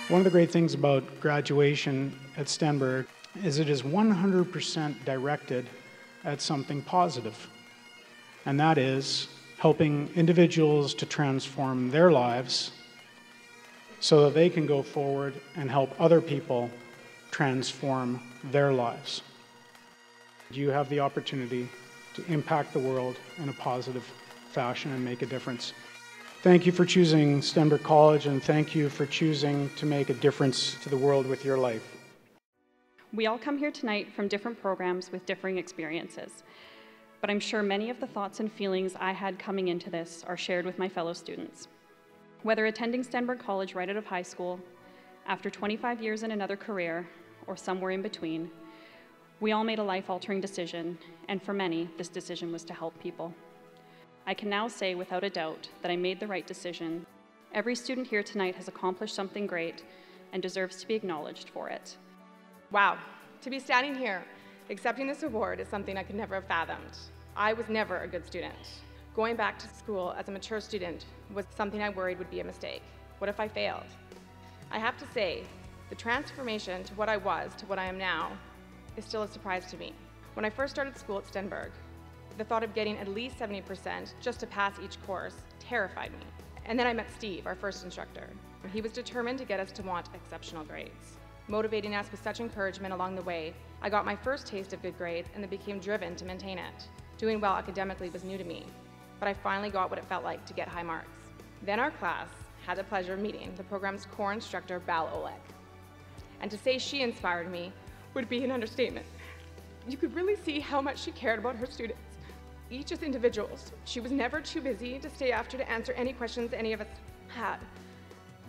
One of the great things about graduation at Stenberg is it is 100% directed at something positive, and that is helping individuals to transform their lives so that they can go forward and help other people transform their lives. You have the opportunity to impact the world in a positive fashion and make a difference. Thank you for choosing Stenberg College, and thank you for choosing to make a difference to the world with your life. We all come here tonight from different programs with differing experiences, but I'm sure many of the thoughts and feelings I had coming into this are shared with my fellow students. Whether attending Stenberg College right out of high school, after 25 years in another career, or somewhere in between, we all made a life-altering decision, and for many, this decision was to help people. I can now say without a doubt that I made the right decision. Every student here tonight has accomplished something great and deserves to be acknowledged for it. Wow, to be standing here accepting this award is something I could never have fathomed. I was never a good student. Going back to school as a mature student was something I worried would be a mistake. What if I failed? I have to say, the transformation to what I was to what I am now is still a surprise to me. When I first started school at Stenberg, the thought of getting at least 70% just to pass each course terrified me. And then I met Steve, our first instructor. He was determined to get us to want exceptional grades. Motivating us with such encouragement along the way, I got my first taste of good grades and then became driven to maintain it. Doing well academically was new to me, but I finally got what it felt like to get high marks. Then our class had the pleasure of meeting the program's core instructor, Val Oleg. And to say she inspired me would be an understatement. You could really see how much she cared about her students. Each as individuals, she was never too busy to stay after to answer any questions any of us had.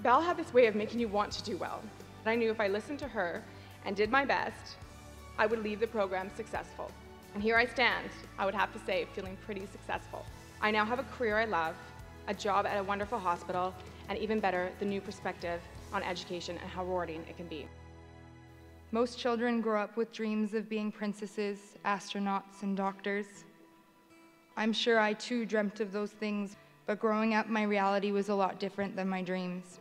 Val had this way of making you want to do well. And I knew if I listened to her and did my best, I would leave the program successful. And here I stand, I would have to say, feeling pretty successful. I now have a career I love, a job at a wonderful hospital, and even better, the new perspective on education and how rewarding it can be. Most children grow up with dreams of being princesses, astronauts, and doctors. I'm sure I too dreamt of those things, but growing up, my reality was a lot different than my dreams.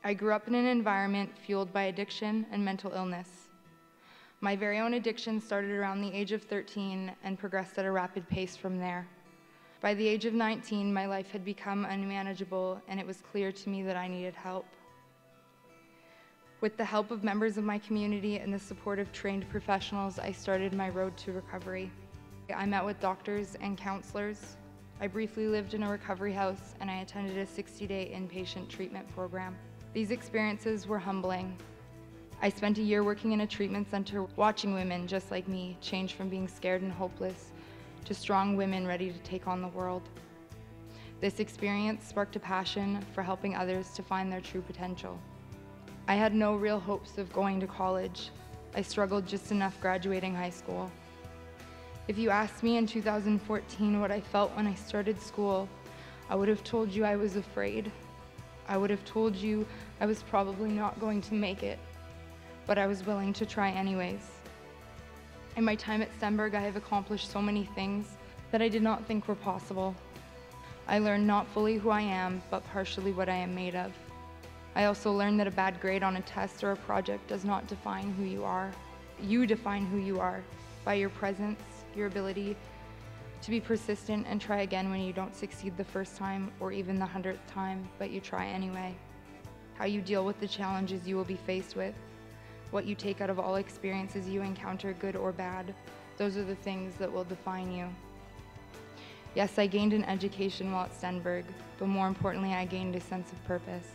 I grew up in an environment fueled by addiction and mental illness. My very own addiction started around the age of 13 and progressed at a rapid pace from there. By the age of 19, my life had become unmanageable, and it was clear to me that I needed help. With the help of members of my community and the support of trained professionals, I started my road to recovery. I met with doctors and counselors. I briefly lived in a recovery house, and I attended a 60-day inpatient treatment program. These experiences were humbling. I spent a year working in a treatment center, watching women just like me change from being scared and hopeless to strong women ready to take on the world. This experience sparked a passion for helping others to find their true potential. I had no real hopes of going to college. I struggled just enough graduating high school. If you asked me in 2014 what I felt when I started school, I would have told you I was afraid. I would have told you I was probably not going to make it, but I was willing to try anyways. In my time at Stenberg, I have accomplished so many things that I did not think were possible. I learned not fully who I am, but partially what I am made of. I also learned that a bad grade on a test or a project does not define who you are. You define who you are by your presence, your ability to be persistent and try again when you don't succeed the first time or even the 100th time, but you try anyway. How you deal with the challenges you will be faced with, what you take out of all experiences you encounter, good or bad, those are the things that will define you. Yes, I gained an education while at Stenberg, but more importantly, I gained a sense of purpose.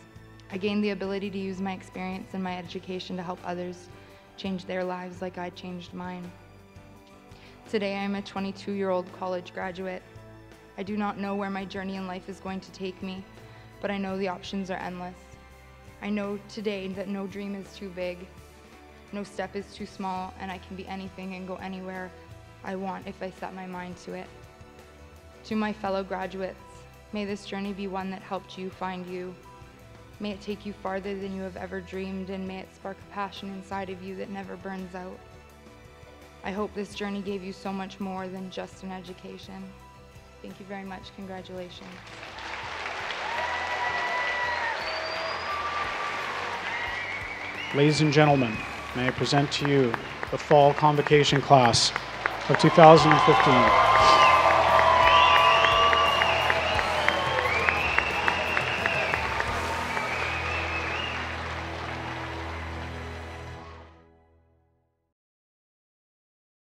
I gained the ability to use my experience and my education to help others change their lives like I changed mine. Today, I'm a 22-year-old college graduate. I do not know where my journey in life is going to take me, but I know the options are endless. I know today that no dream is too big, no step is too small, and I can be anything and go anywhere I want if I set my mind to it. To my fellow graduates, may this journey be one that helped you find you. May it take you farther than you have ever dreamed, and may it spark a passion inside of you that never burns out. I hope this journey gave you so much more than just an education. Thank you very much. Congratulations. Ladies and gentlemen, may I present to you the fall convocation class of 2015.